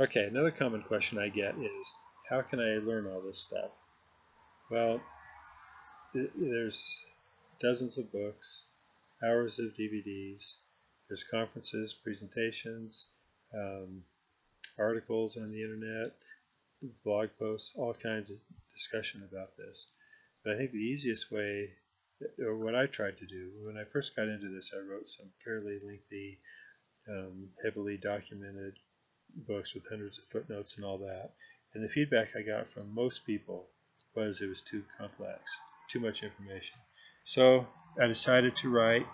Okay, another common question I get is, how can I learn all this stuff? Well, there's dozens of books, hours of DVDs, there's conferences, presentations, um, articles on the internet, blog posts, all kinds of discussion about this. But I think the easiest way, or what I tried to do, when I first got into this, I wrote some fairly lengthy, heavily documented books with hundreds of footnotes and all that. And the feedback I got from most people was it was too complex, too much information. So I decided to write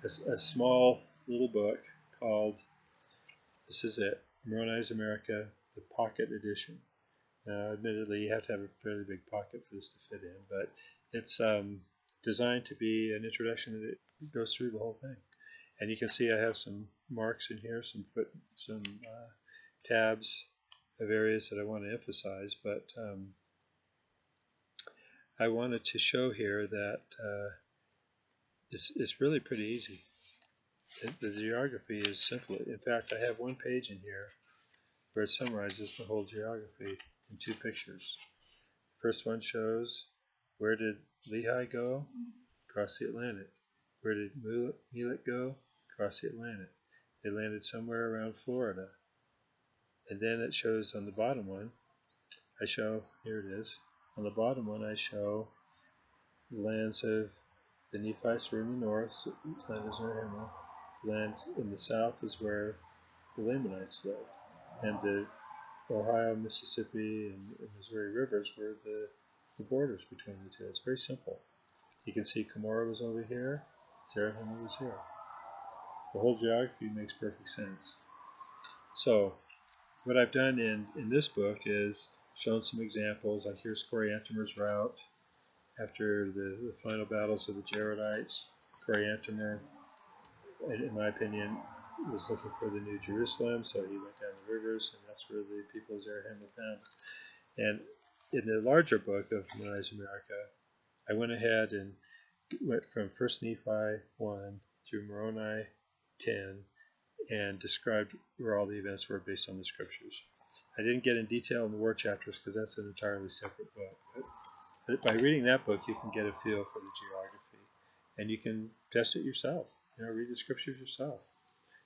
a small little book called, this is it, Moronize America, the Pocket Edition. Now, admittedly, you have to have a fairly big pocket for this to fit in, but it's designed to be an introduction that goes through the whole thing. And you can see I have some marks in here, some tabs of areas that I want to emphasize, but I wanted to show here that it's really pretty easy. The geography is simple. In fact, I have one page in here where it summarizes the whole geography in two pictures. First one shows, where did Lehi go? Across the Atlantic. Where did Mulek go? Across the Atlantic. They landed somewhere around Florida. And then it shows on the bottom one, I show, here it is, on the bottom one I show the lands of the Nephites were in the north, land is Zarahemla. Land in the south is where the Lamanites lived. And the Ohio, Mississippi, and Missouri rivers were the borders between the two. It's very simple. You can see Cumorah was over here, Zarahemla was here. The whole geography makes perfect sense. So what I've done in this book is shown some examples, like here's Coriantumr's route after the final battles of the Jaredites. Coriantumr, in my opinion, was looking for the New Jerusalem, so he went down the rivers, and that's where the people of Zarahemla found. And in the larger book of Moronize America, I went ahead and went from 1 Nephi 1 through Moroni 10 and described where all the events were based on the scriptures. I didn't get in detail in the war chapters because that's an entirely separate book. But by reading that book, you can get a feel for the geography, and you can test it yourself. Read the scriptures yourself.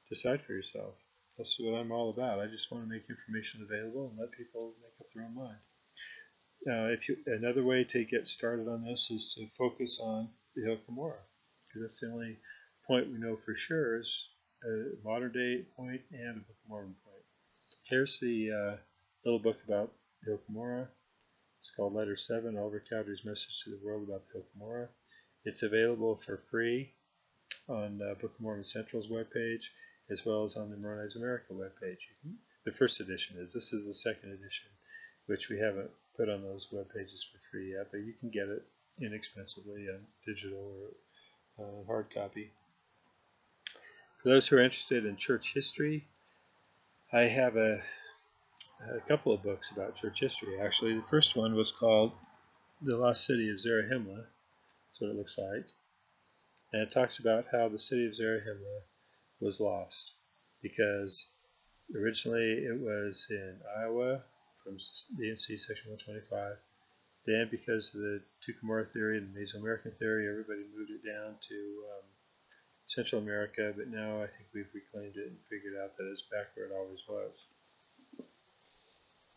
Decide for yourself. That's what I'm all about. I just want to make information available and let people make up their own mind. Another way to get started on this is to focus on the Hill Cumorah, because that's the only point we know for sure is a modern day point and a Book of Mormon point. Here's the little book about the Hill Cumorah. It's called Letter 7, Oliver Cowdery's Message to the World about the Hill Cumorah. It's available for free on Book of Mormon Central's webpage, as well as on the Moronize America webpage. The first edition is. This is the second edition, which we haven't put on those web pages for free yet, but you can get it inexpensively on digital or hard copy. For those who are interested in church history, I have a couple of books about church history. Actually, the first one was called The Lost City of Zarahemla. That's what it looks like. And it talks about how the city of Zarahemla was lost, because originally it was in Iowa from D&C section 125. Then, because of the Two Cumorah theory and the Mesoamerican theory, everybody moved it down to Central America, but now I think we've reclaimed it and figured out that it's back where it always was.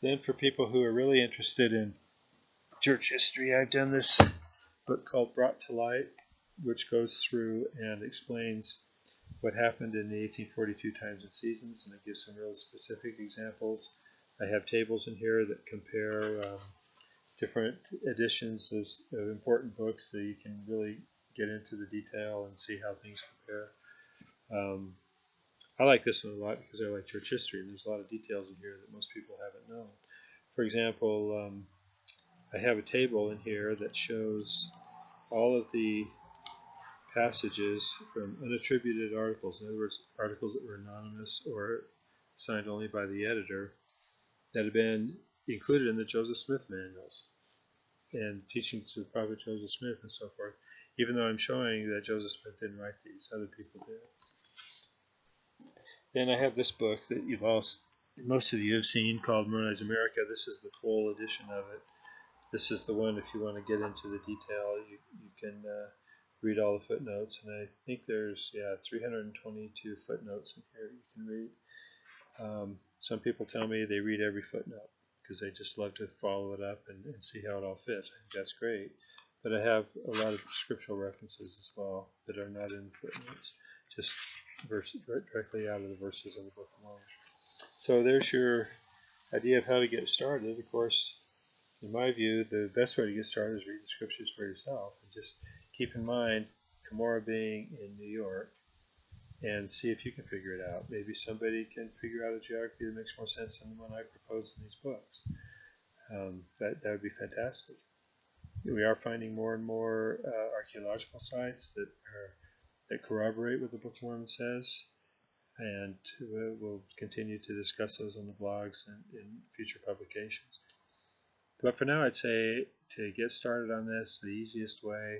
Then for people who are really interested in church history, I've done this book called Brought to Light, which goes through and explains what happened in the 1842 times and seasons, and it gives some real specific examples. I have tables in here that compare different editions of important books, so you can really get into the detail and see how things compare. I like this one a lot because I like church history. There's a lot of details in here that most people haven't known. For example, I have a table in here that shows all of the passages from unattributed articles, in other words, articles that were anonymous or signed only by the editor, that have been included in the Joseph Smith manuals and teachings to the prophet Joseph Smith and so forth, even though I'm showing that Joseph Smith didn't write these, other people did. Then I have this book that most of you have seen called Moronize America. This is the full edition of it. This is the one, if you want to get into the detail, you can read all the footnotes. And I think there's, 322 footnotes in here you can read. Some people tell me they read every footnote because they just love to follow it up and see how it all fits. I think that's great. But I have a lot of scriptural references as well that are not in the footnotes, just directly out of the verses of the Book of Mormon. So there's your idea of how to get started. Of course, in my view, the best way to get started is read the scriptures for yourself. And just keep in mind Cumorah being in New York, and see if you can figure it out. Maybe somebody can figure out a geography that makes more sense than the one I proposed in these books. That would be fantastic. We are finding more and more archaeological sites that corroborate what the Book of Mormon says, and we'll continue to discuss those on the blogs and in future publications. But for now, I'd say to get started on this, the easiest way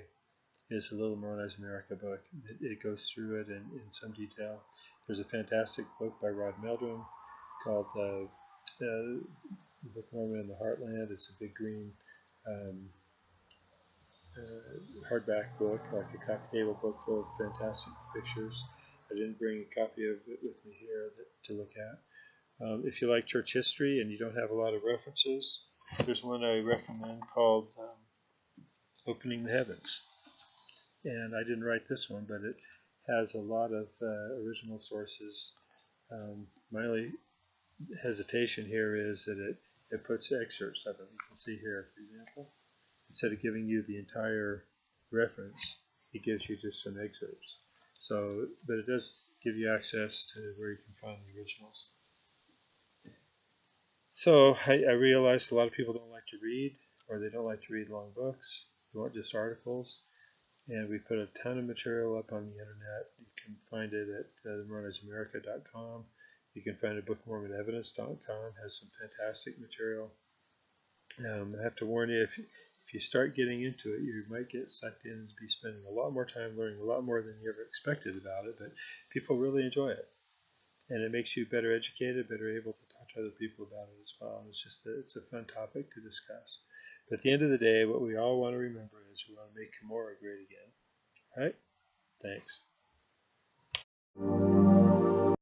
is the Little Moronize America book. It goes through it in some detail. There's a fantastic book by Rod Meldrum called The Book of Mormon in the Heartland. It's a big green hardback book, like a coffee table book full of fantastic pictures. I didn't bring a copy of it with me here to look at. If you like church history and you don't have a lot of references, there's one I recommend called Opening the Heavens. And I didn't write this one, but it has a lot of original sources. My only hesitation here is that it puts excerpts of it. You can see here, for example, instead of giving you the entire reference, it gives you just some excerpts. So, but it does give you access to where you can find the originals. So I realized a lot of people don't like to read, or they don't like to read long books. They want just articles. And we put a ton of material up on the internet. You can find it at moronizeamerica.com. You can find it at bookofmormonevidence.com. It has some fantastic material. I have to warn you, if you start getting into it, you might get sucked in and be spending a lot more time learning a lot more than you ever expected about it. But people really enjoy it, and it makes you better educated, better able to talk to other people about it as well. And it's a fun topic to discuss. But at the end of the day, what we all want to remember is we want to make Cumorah great again. All right? Thanks.